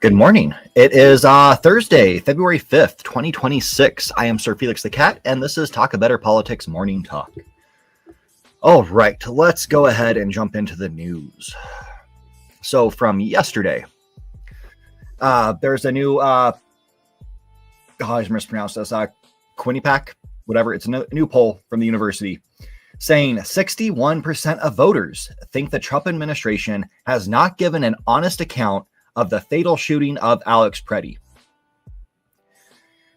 Good morning. It is Thursday, February 5th, 2026. I am SirFelixTheCat, and this is Talk a Better Politics Morning Talk. All right, let's go ahead and jump into the news. So from yesterday, there's a new, I mispronounced this, Quinnipiac, whatever. It's a new poll from the university saying 61% of voters think the Trump administration has not given an honest account of the fatal shooting of Alex Pretti.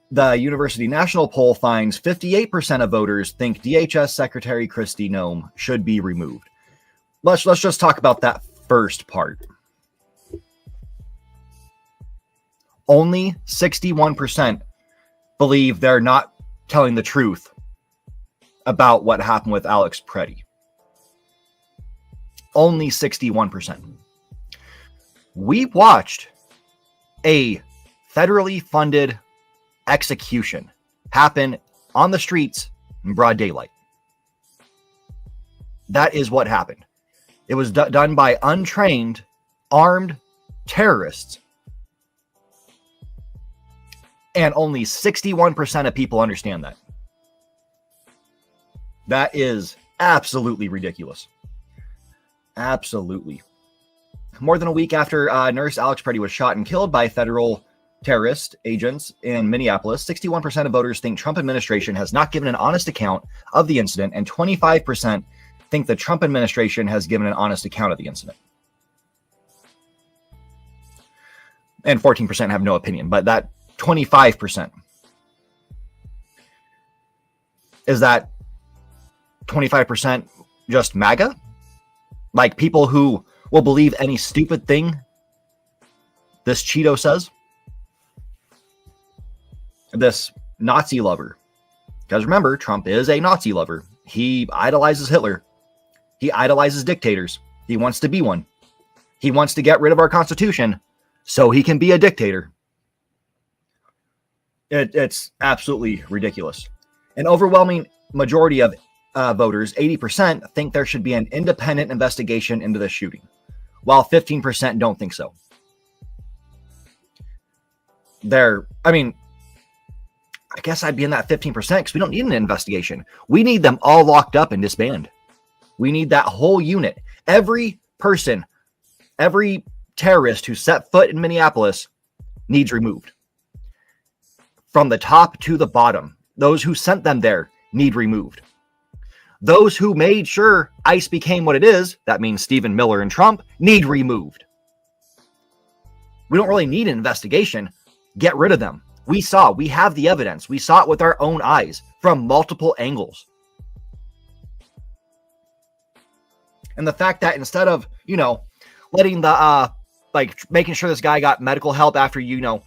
The University National Poll finds 58% of voters think DHS Secretary Kristi Noem should be removed. Let's just talk about that first part. Only 61% believe they're not telling the truth about what happened with Alex Pretti. Only 61%. We watched a federally funded execution happen on the streets in broad daylight. That is what happened. It was done by untrained, armed terrorists. And only 61% of people understand that. That is absolutely ridiculous. Absolutely. More than a week after nurse Alex Pretti was shot and killed by federal terrorist agents in Minneapolis, 61% of voters think Trump administration has not given an honest account of the incident, and 25% think the Trump administration has given an honest account of the incident. And 14% have no opinion, but that 25%, is that 25% just MAGA? Like people who will believe any stupid thing this Cheeto says? This Nazi lover. Because remember, Trump is a Nazi lover. He idolizes Hitler. He idolizes dictators. He wants to be one. He wants to get rid of our Constitution so he can be a dictator. It's absolutely ridiculous. An overwhelming majority of voters, 80%, think there should be an independent investigation into the shooting, while 15% don't think so. I guess I'd be in that 15% because we don't need an investigation. We need them all locked up and disbanded. We need that whole unit. Every person, every terrorist who set foot in Minneapolis needs removed. From the top to the bottom, those who sent them there need removed. Those who made sure ICE became what it is, that means Stephen Miller and Trump, need removed. We don't really need an investigation. Get rid of them. We have the evidence. We saw it with our own eyes from multiple angles. And the fact that instead of, letting making sure this guy got medical help after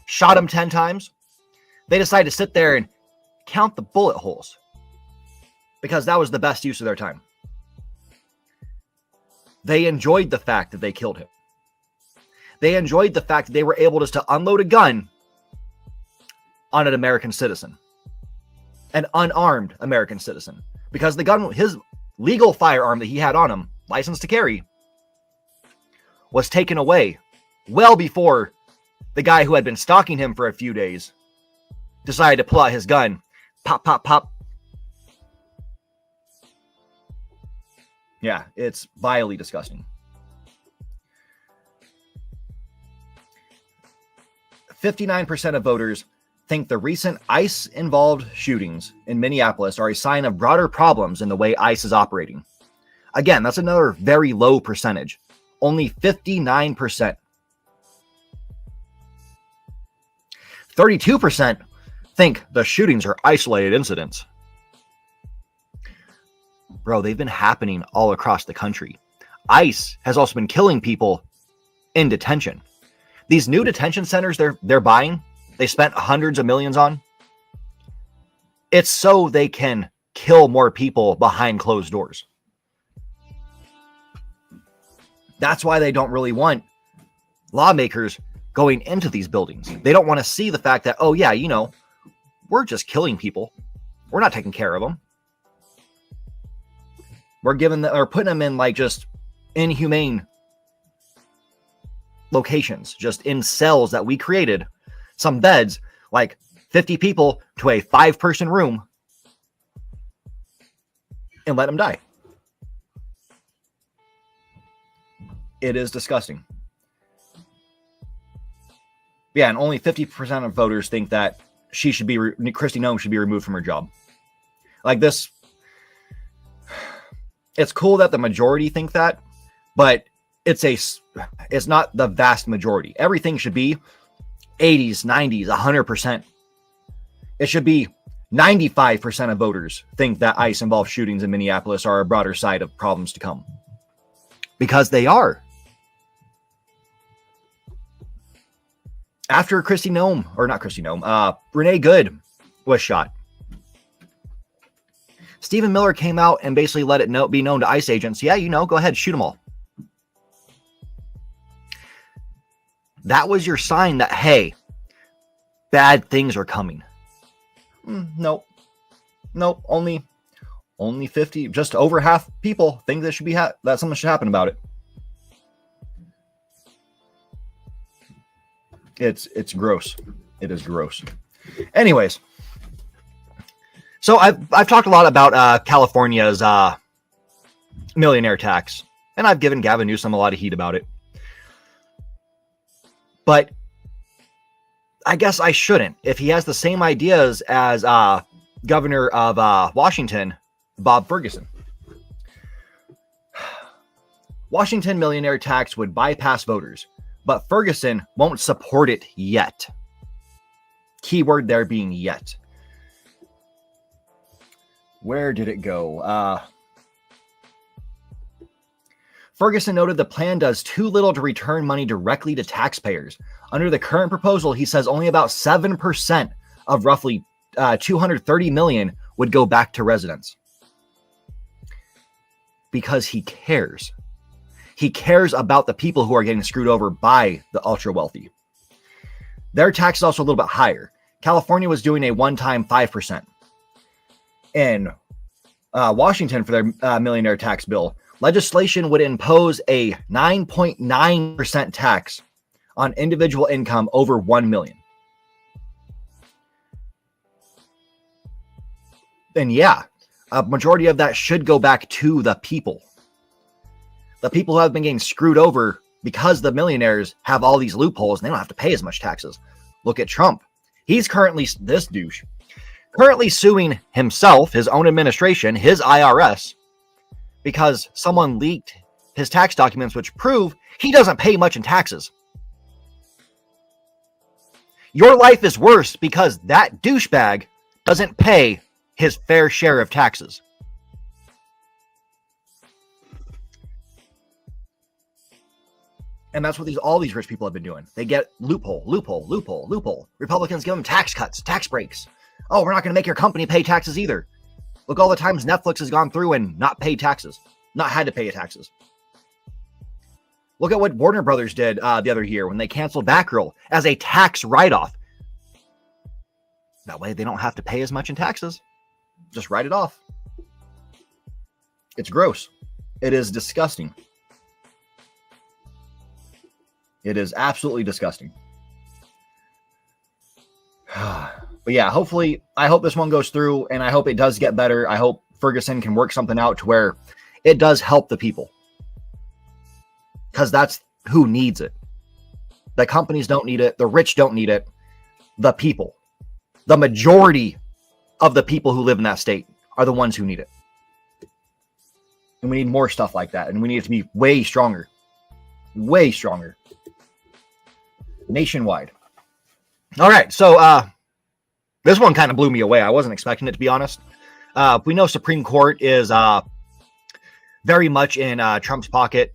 shot him 10 times, they decided to sit there and count the bullet holes because that was the best use of their time. They enjoyed the fact that they killed him. They enjoyed the fact that they were able just to unload a gun on an American citizen, an unarmed American citizen, because the gun, his legal firearm that he had on him, license to carry, was taken away well before the guy who had been stalking him for a few days decided to pull out his gun. Pop, pop, pop. Yeah, it's vilely disgusting. 59% of voters think the recent ICE-involved shootings in Minneapolis are a sign of broader problems in the way ICE is operating. Again, that's another very low percentage. Only 59%. 32% think the shootings are isolated incidents. Bro, they've been happening all across the country. ICE has also been killing people in detention. These new detention centers they're buying, they spent hundreds of millions on. It's so they can kill more people behind closed doors. That's why they don't really want lawmakers going into these buildings. They don't want to see the fact that, oh yeah, we're just killing people. We're not taking care of them. We're putting them in just inhumane locations, just in cells that we created, some beds, like 50 people to a 5-person room, and let them die. It is disgusting. Yeah, and only 50% of voters think that she should be, Kristi Noem should be removed from her job. Like this, it's cool that the majority think that, but it's not the vast majority. Everything should be 80s, 90s, 100%. It should be 95% of voters think that ICE involved shootings in Minneapolis are a broader side of problems to come. Because they are. After Kristi Noem, or not Kristi Noem, Renee Good was shot, Stephen Miller came out and basically let it be known to ICE agents, yeah, go ahead, shoot them all. That was your sign that, hey, bad things are coming. Nope. Only 50, just over half people think that should be that something should happen about it. It's gross. It is gross. Anyways, so I've talked a lot about California's millionaire tax, and I've given Gavin Newsom a lot of heat about it. But I guess I shouldn't. If he has the same ideas as Governor of Washington, Bob Ferguson. Washington millionaire tax would bypass voters, but Ferguson won't support it yet. Keyword there being yet. Where did it go? Ferguson noted the plan does too little to return money directly to taxpayers. Under the current proposal, he says only about 7% of roughly $230 million would go back to residents. Because he cares. He cares about the people who are getting screwed over by the ultra wealthy. Their tax is also a little bit higher. California was doing a one-time 5%. In Washington, for their millionaire tax bill, legislation would impose a 9.9% tax on individual income over $1 million. And yeah, a majority of that should go back to the people. The people who have been getting screwed over because the millionaires have all these loopholes and they don't have to pay as much taxes. Look at Trump. He's currently, this douche, currently suing himself, his own administration, his IRS, because someone leaked his tax documents, which prove he doesn't pay much in taxes. Your life is worse because that douchebag doesn't pay his fair share of taxes. And that's what all these rich people have been doing. They get loophole. Republicans give them tax cuts, tax breaks. Oh, we're not going to make your company pay taxes either. Look, all the times Netflix has gone through and not paid taxes, not had to pay taxes. Look at what Warner Brothers did the other year when they canceled Batgirl as a tax write-off. That way they don't have to pay as much in taxes. Just write it off. It's gross. It is disgusting. It is absolutely disgusting. But yeah, hopefully, I hope this one goes through and I hope it does get better. I hope Ferguson can work something out to where it does help the people. Because that's who needs it. The companies don't need it. The rich don't need it. The people. The majority of the people who live in that state are the ones who need it. And we need more stuff like that. And we need it to be way stronger. Way stronger. Nationwide. All right. So this one kind of blew me away. I wasn't expecting it, to be honest. We know Supreme Court is very much in Trump's pocket.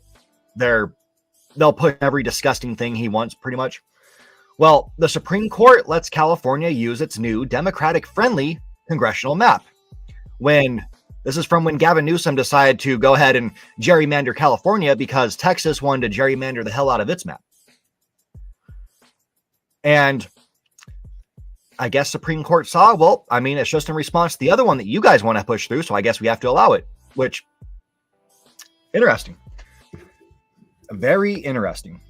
They'll put every disgusting thing he wants, pretty much. Well, the Supreme Court lets California use its new Democratic-friendly congressional map. This is from when Gavin Newsom decided to go ahead and gerrymander California because Texas wanted to gerrymander the hell out of its map. And I guess Supreme Court saw, well, I mean, it's just in response to the other one that you guys want to push through, so I guess we have to allow it, which, interesting. Very interesting.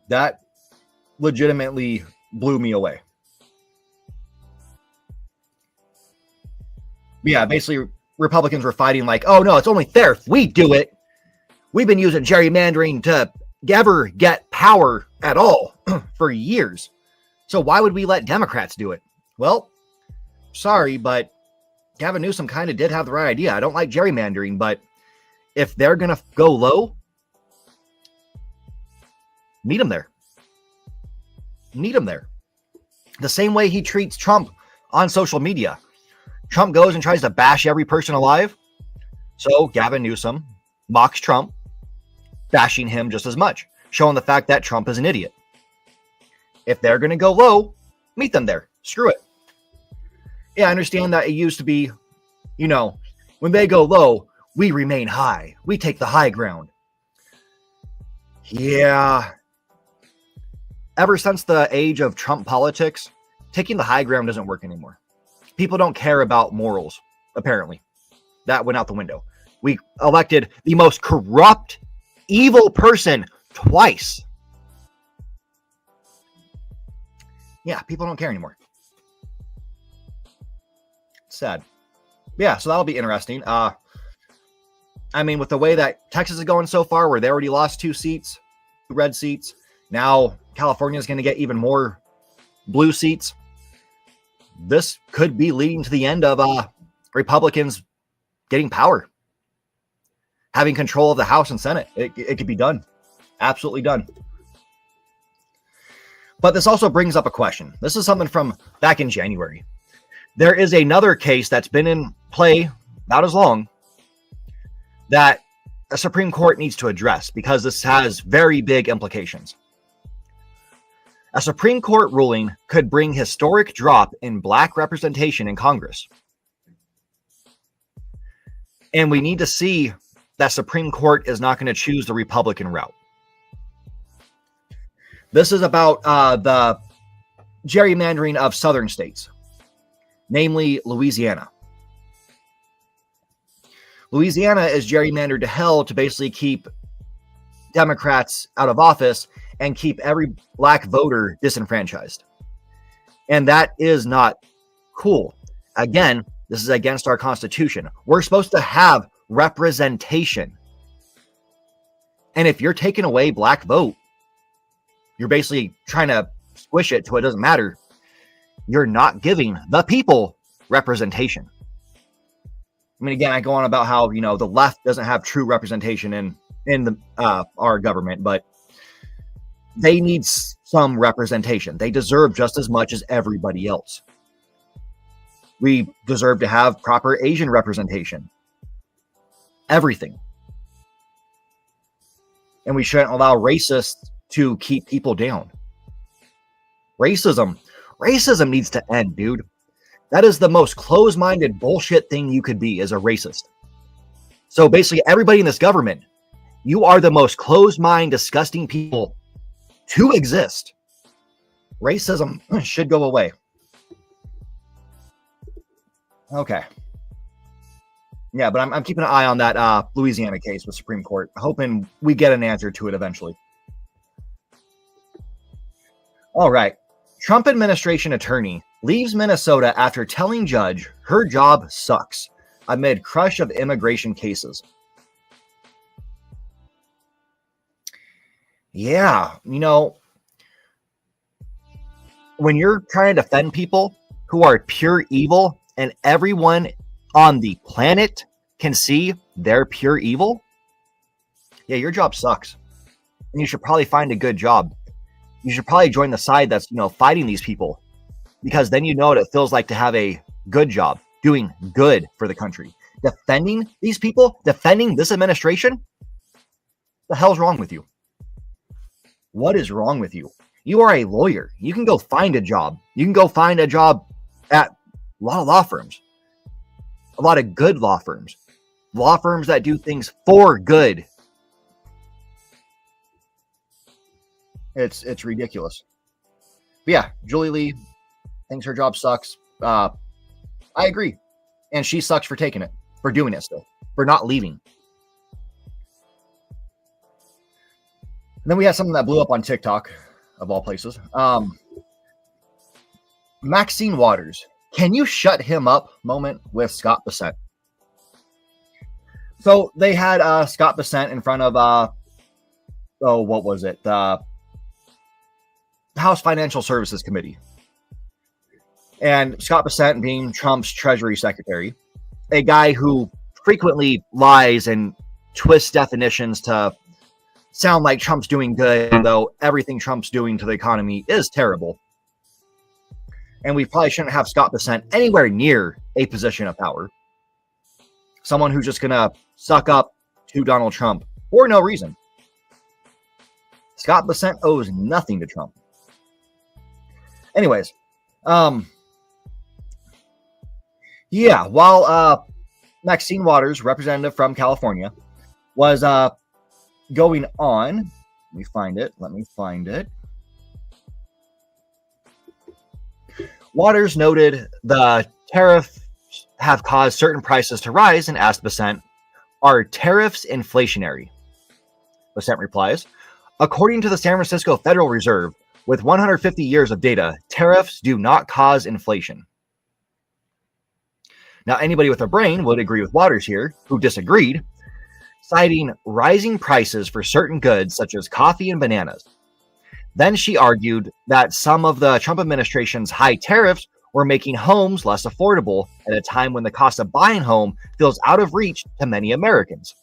That legitimately blew me away. Yeah, basically Republicans were fighting like, oh no, it's only fair if we do it. We've been using gerrymandering to ever get power at all for years. So why would we let Democrats do it? Well, sorry, but Gavin Newsom kind of did have the right idea. I don't like gerrymandering, but if they're going to go low, meet them there. Meet them there. The same way he treats Trump on social media. Trump goes and tries to bash every person alive. So Gavin Newsom mocks Trump, bashing him just as much, showing the fact that Trump is an idiot. If they're going to go low, meet them there. Screw it. Yeah, I understand that it used to be, when they go low, we remain high. We take the high ground. Yeah. Ever since the age of Trump politics, taking the high ground doesn't work anymore. People don't care about morals, apparently. That went out the window. We elected the most corrupt, evil person twice. Yeah, people don't care anymore. It's sad. Yeah, so that'll be interesting. With the way that Texas is going so far, where they already lost 2 red seats, now California is going to get even more blue seats. This could be leading to the end of Republicans getting power, having control of the House and Senate. It could be done. Absolutely done. But this also brings up a question. This is something from back in January. There is another case that's been in play not as long that a Supreme Court needs to address because this has very big implications. A Supreme Court ruling could bring historic drop in Black representation in Congress. And we need to see that Supreme Court is not going to choose the Republican route. This is about the gerrymandering of southern states, namely Louisiana. Louisiana is gerrymandered to hell to basically keep Democrats out of office and keep every Black voter disenfranchised. And that is not cool. Again, this is against our Constitution. We're supposed to have representation. And if you're taking away Black vote, you're basically trying to squish it to it doesn't matter. You're not giving the people representation. Again, I go on about how, the left doesn't have true representation in our government, but they need some representation. They deserve just as much as everybody else. We deserve to have proper Asian representation. Everything. And we shouldn't allow racists to keep people down. Racism needs to end, dude. That is the most closed-minded bullshit thing you could be, as a racist. So basically, everybody in this government, you are the most closed-minded, disgusting people to exist. Racism should go away. Okay. Yeah, but I'm keeping an eye on that Louisiana case with Supreme Court, hoping we get an answer to it eventually. All right. Trump administration attorney leaves Minnesota after telling judge her job sucks amid crush of immigration cases. Yeah, when you're trying to defend people who are pure evil and everyone on the planet can see they're pure evil, yeah, your job sucks. And you should probably find a good job. You should probably join the side that's, fighting these people, because then you know what it feels like to have a good job, doing good for the country. Defending these people, defending this administration? What the hell's wrong with you? What is wrong with you? You are a lawyer. You can go find a job. You can go find a job at a lot of law firms. A lot of good law firms. Law firms that do things for good. It's ridiculous. But yeah, Julie Lee thinks her job sucks. I agree. And she sucks for taking it, for doing it still, for not leaving. And then we had something that blew up on TikTok, of all places. Maxine Waters, can you shut him up moment with Scott Bessent. So they had Scott Bessent in front of, what was it? The House Financial Services Committee. And Scott Bessent being Trump's Treasury Secretary, a guy who frequently lies and twists definitions to sound like Trump's doing good, though everything Trump's doing to the economy is terrible. And we probably shouldn't have Scott Bessent anywhere near a position of power. Someone who's just going to suck up to Donald Trump for no reason. Scott Bessent owes nothing to Trump. Anyways, yeah, while Maxine Waters, representative from California, was going on, let me find it. Waters noted the tariffs have caused certain prices to rise and asked Bessent, are tariffs inflationary? Bessent replies, according to the San Francisco Federal Reserve, with 150 years of data, tariffs do not cause inflation. Now, anybody with a brain would agree with Waters here, who disagreed, citing rising prices for certain goods such as coffee and bananas. Then she argued that some of the Trump administration's high tariffs were making homes less affordable at a time when the cost of buying a home feels out of reach to many Americans.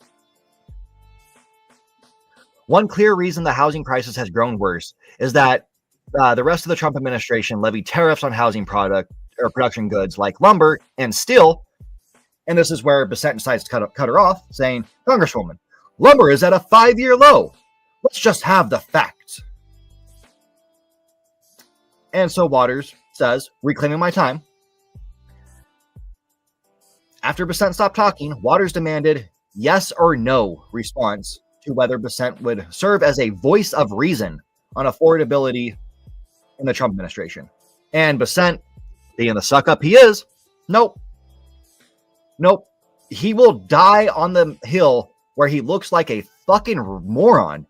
One clear reason the housing crisis has grown worse is that the rest of the Trump administration levied tariffs on housing production goods like lumber and steel. And this is where Bessent decides to cut her off, saying, Congresswoman, lumber is at a 5-year low. Let's just have the facts. And so Waters says, reclaiming my time. After Bessent stopped talking, Waters demanded yes or no response to whether Bessent would serve as a voice of reason on affordability in the Trump administration. And Bessent, being the suck up he is, nope. He will die on the hill where he looks like a fucking moron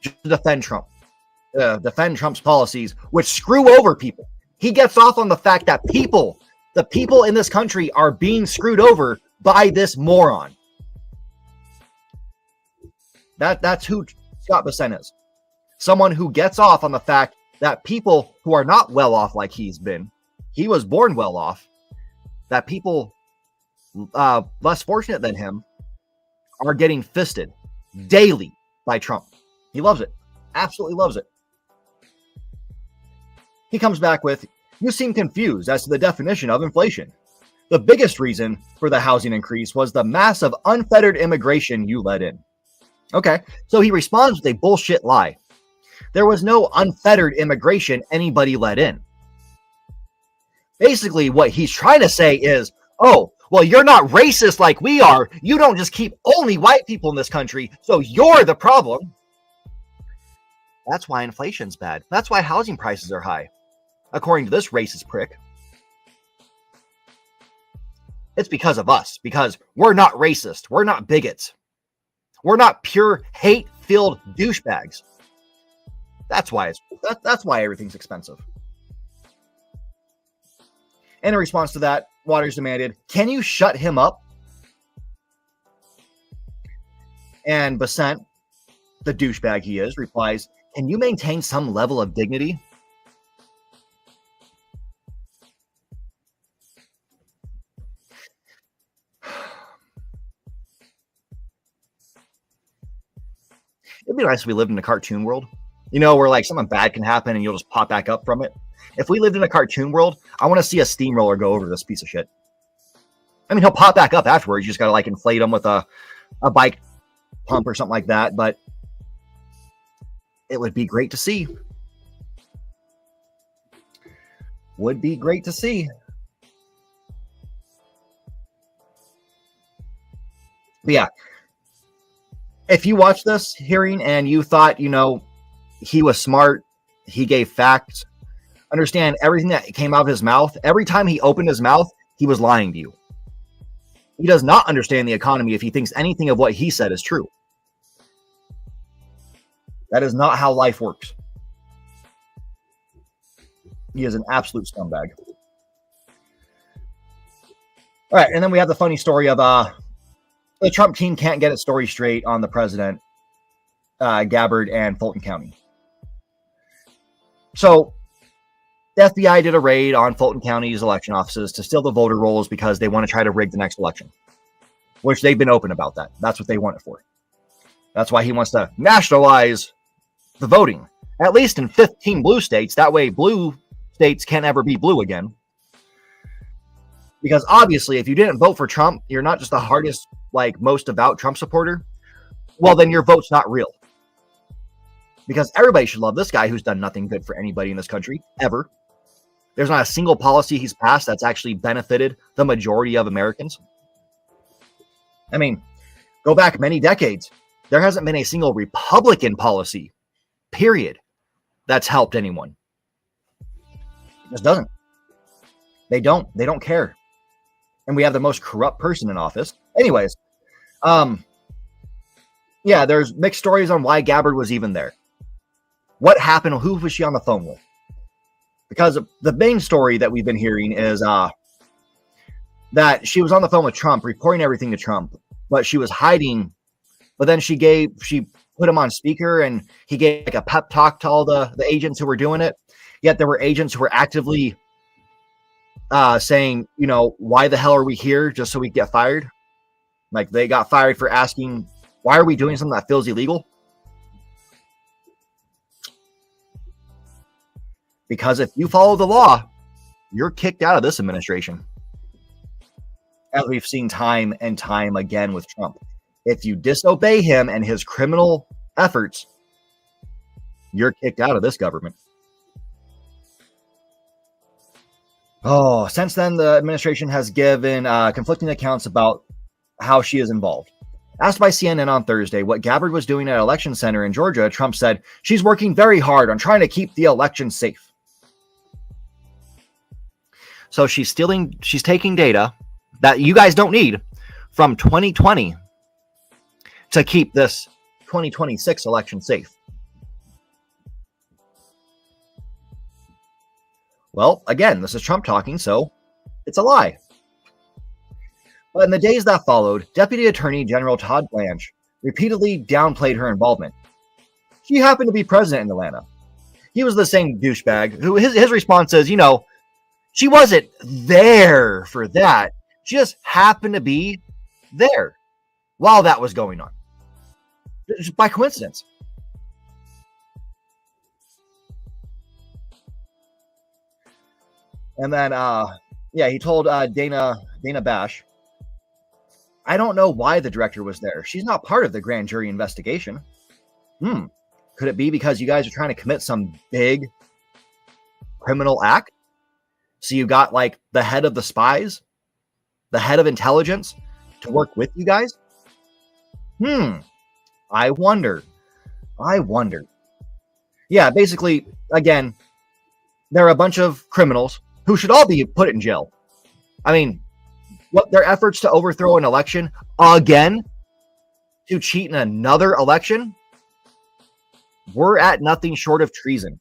just to defend Trump. Defend Trump's policies, which screw over people. He gets off on the fact that the people in this country are being screwed over by this moron. That's who Scott Bessent is. Someone who gets off on the fact that people who are not well off like he was born well off, that people less fortunate than him are getting fisted daily by Trump. He loves it. Absolutely loves it. He comes back with, you seem confused as to the definition of inflation. The biggest reason for the housing increase was the massive unfettered immigration you let in. Okay, so he responds with a bullshit lie. There was no unfettered immigration anybody let in. Basically, what he's trying to say is, oh, well, you're not racist like we are. You don't just keep only white people in this country, so you're the problem. That's why inflation's bad. That's why housing prices are high. According to this racist prick. It's because of us, because we're not racist. We're not bigots. We're not pure hate-filled douchebags. That's why everything's expensive. And in response to that, Waters demanded, can you shut him up? And Bessent, the douchebag he is, replies, can you maintain some level of dignity? It'd be nice if we lived in a cartoon world, where like something bad can happen and you'll just pop back up from it. If we lived in a cartoon world, I want to see a steamroller go over this piece of shit. I mean, he'll pop back up afterwards. You just got to like inflate him with a bike pump or something like that. But it would be great to see. Would be great to see. But yeah. If you watch this hearing and you thought, he was smart, he gave facts, understand everything that came out of his mouth. Every time he opened his mouth, he was lying to you. He does not understand the economy if he thinks anything of what he said is true. That is not how life works. He is an absolute scumbag. All right, and then we have the funny story of the Trump team can't get its story straight on the president, Gabbard, and Fulton County. So the FBI did a raid on Fulton County's election offices to steal the voter rolls because they want to try to rig the next election, which they've been open about that. That's what they want it for. That's why he wants to nationalize the voting, at least in 15 blue states. That way blue states can't ever be blue again. Because obviously, if you didn't vote for Trump, you're not just the hardest, most devout Trump supporter. Well, then your vote's not real. Because everybody should love this guy who's done nothing good for anybody in this country, ever. There's not a single policy he's passed that's actually benefited the majority of Americans. I mean, go back many decades. There hasn't been a single Republican policy, period, that's helped anyone. It just doesn't. They don't care. And we have the most corrupt person in office. Anyways, yeah, there's mixed stories on why Gabbard was even there. What happened? Who was she on the phone with? Because the main story that we've been hearing is that she was on the phone with Trump, reporting everything to Trump, but she was hiding. But then she put him on speaker, and he gave a pep talk to all the agents who were doing it. Yet there were agents who were actively saying, why the hell are we here just so we get fired? They got fired for asking, why are we doing something that feels illegal? Because if you follow the law, you're kicked out of this administration. As we've seen time and time again with Trump. If you disobey him and his criminal efforts, you're kicked out of this government. Oh, since then, the administration has given conflicting accounts about how she is involved. Asked by CNN on Thursday what Gabbard was doing at an election center in Georgia, Trump said, she's working very hard on trying to keep the election safe. So she's taking data that you guys don't need from 2020 to keep this 2026 election safe. Well, again, this is Trump talking, so it's a lie. But in the days that followed, Deputy Attorney General Todd Blanche repeatedly downplayed her involvement. She happened to be president in Atlanta. He was the same douchebag who his response is, she wasn't there for that. She just happened to be there while that was going on. Just by coincidence. And then, he told Dana Bash, I don't know why the director was there. She's not part of the grand jury investigation. Could it be because you guys are trying to commit some big criminal act? So you got the head of the spies, the head of intelligence to work with you guys? I wonder. Yeah, basically, again, there are a bunch of criminals who should all be put in jail. I mean, what their efforts to overthrow an election again, to cheat in another election, we're at nothing short of treason.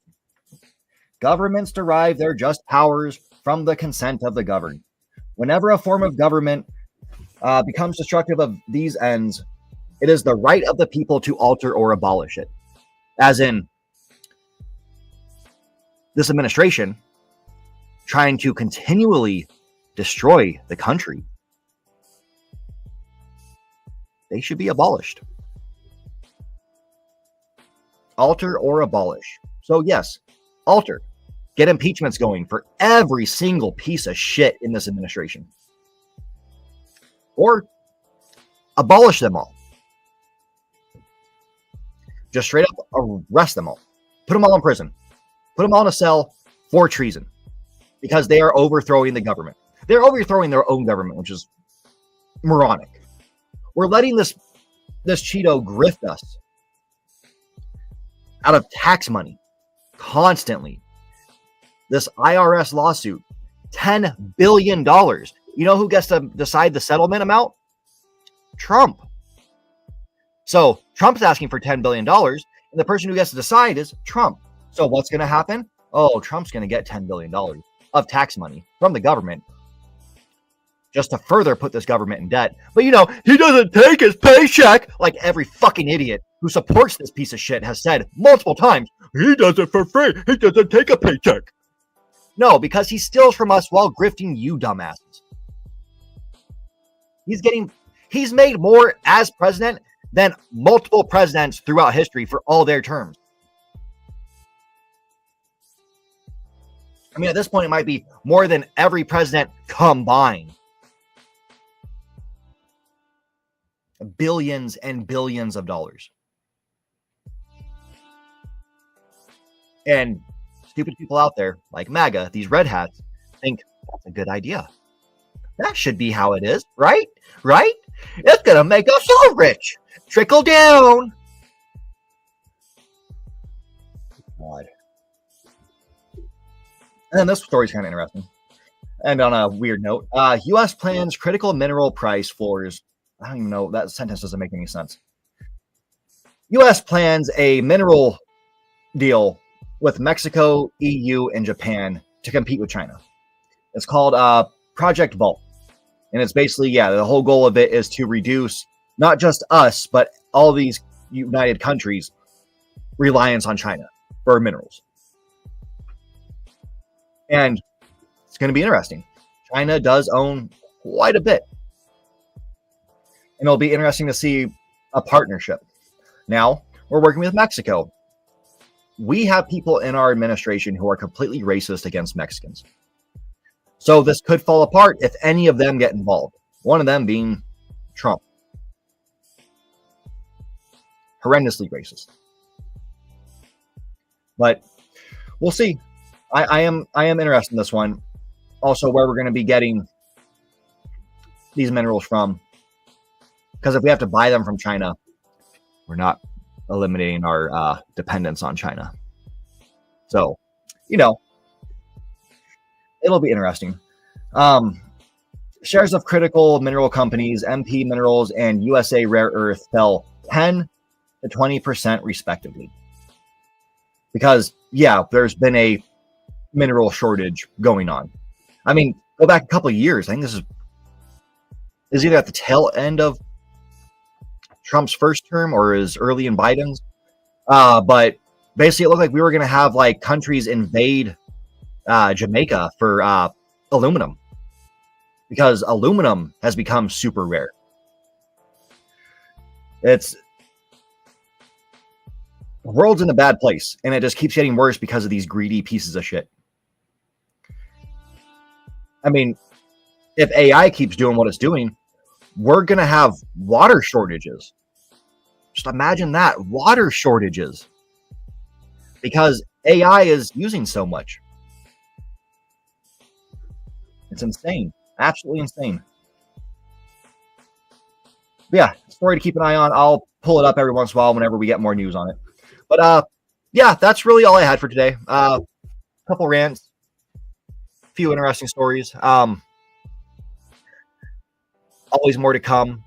Governments derive their just powers from the consent of the governed. Whenever a form of government becomes destructive of these ends, it is the right of the people to alter or abolish it. As in, this administration trying to continually destroy the country. They should be abolished. Alter or abolish. So yes, alter. Get impeachments going for every single piece of shit in this administration. Or abolish them all. Just straight up arrest them all. Put them all in prison. Put them all in a cell for treason. Because they are overthrowing the government. They're overthrowing their own government, which is moronic. We're letting this Cheeto grift us out of tax money constantly. This IRS lawsuit, $10 billion. You know who gets to decide the settlement amount? Trump. So Trump's asking for $10 billion, And the person who gets to decide is Trump. So what's going to happen? Oh, Trump's going to get $10 billion of tax money from the government just to further put this government in debt. But he doesn't take his paycheck, like every fucking idiot who supports this piece of shit has said multiple times. He does it for free. He doesn't take a paycheck. No, because he steals from us while grifting you dumbasses. He's made more as president than multiple presidents throughout history for all their terms. I mean, at this point, it might be more than every president combined. Billions and billions of dollars. And stupid people out there like MAGA, these red hats, think that's a good idea. That should be how it is, right? Right? It's going to make us all rich. Trickle down. God. And then this story is kind of interesting. And on a weird note, U.S. plans critical mineral price floors. I don't even know. That sentence doesn't make any sense. U.S. plans a mineral deal with Mexico, EU, and Japan to compete with China. It's called Project Vault. And it's basically, the whole goal of it is to reduce not just us, but all these united countries' reliance on China for minerals. And it's going to be interesting. China does own quite a bit. And it'll be interesting to see a partnership. Now, we're working with Mexico. We have people in our administration who are completely racist against Mexicans. So this could fall apart if any of them get involved. One of them being Trump. Horrendously racist. But we'll see. I am interested in this one. Also, where we're going to be getting these minerals from. Because if we have to buy them from China, we're not eliminating our dependence on China. So, it'll be interesting. Shares of critical mineral companies, MP Minerals and USA Rare Earth fell 10 to 20% respectively. Because, there's been a mineral shortage going on. I mean, go back a couple of years. I think this is either at the tail end of Trump's first term or is early in Biden's. But basically, it looked like we were going to have like countries invade Jamaica for aluminum, because aluminum has become super rare. The world's in a bad place, and it just keeps getting worse because of these greedy pieces of shit. I mean, if AI keeps doing what it's doing, we're going to have water shortages. Just imagine that, water shortages. Because AI is using so much. It's insane. Absolutely insane. But yeah, story to keep an eye on. I'll pull it up every once in a while whenever we get more news on it. But that's really all I had for today. Couple rants. Few interesting stories. Always more to come.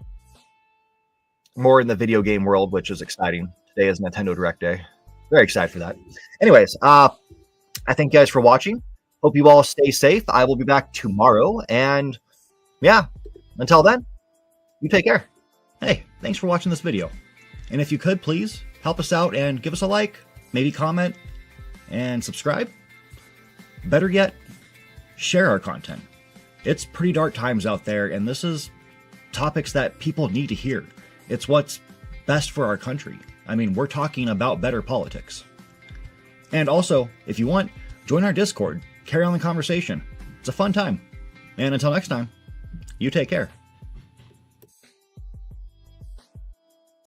More in the video game world, which is exciting. Today is Nintendo Direct Day. Very excited for that. Anyways, I thank you guys for watching. Hope you all stay safe. I will be back tomorrow. And until then, you take care. Hey, thanks for watching this video. And if you could, please help us out and give us a like, maybe comment, and subscribe. Better yet, share our content. It's pretty dark times out there, and this is topics that people need to hear. It's what's best for our country. I mean, we're talking about better politics. And also, if you want, join our Discord. Carry on the conversation. It's a fun time. And until next time, you take care.